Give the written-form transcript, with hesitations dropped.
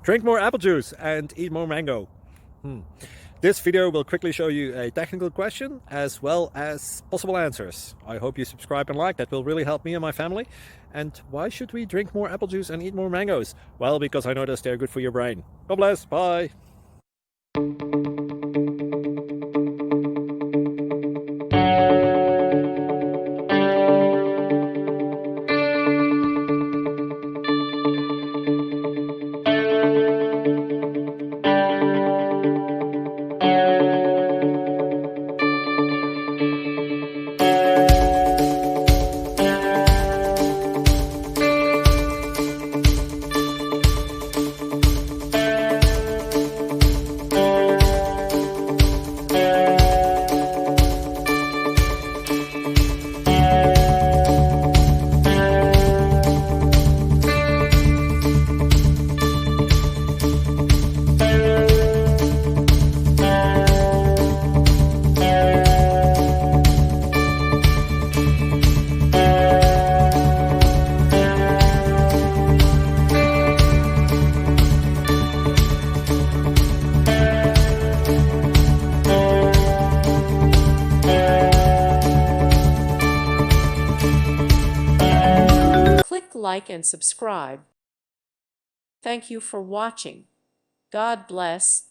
Drink more apple juice and eat more mango. This video will quickly show you a technical question as well as possible answers. I hope you subscribe and like, that will really help me and my family. And why should we drink more apple juice and eat more mangoes? Well, because I noticed they're good for your brain. God bless, bye. Click like and subscribe. Thank you for watching. God bless.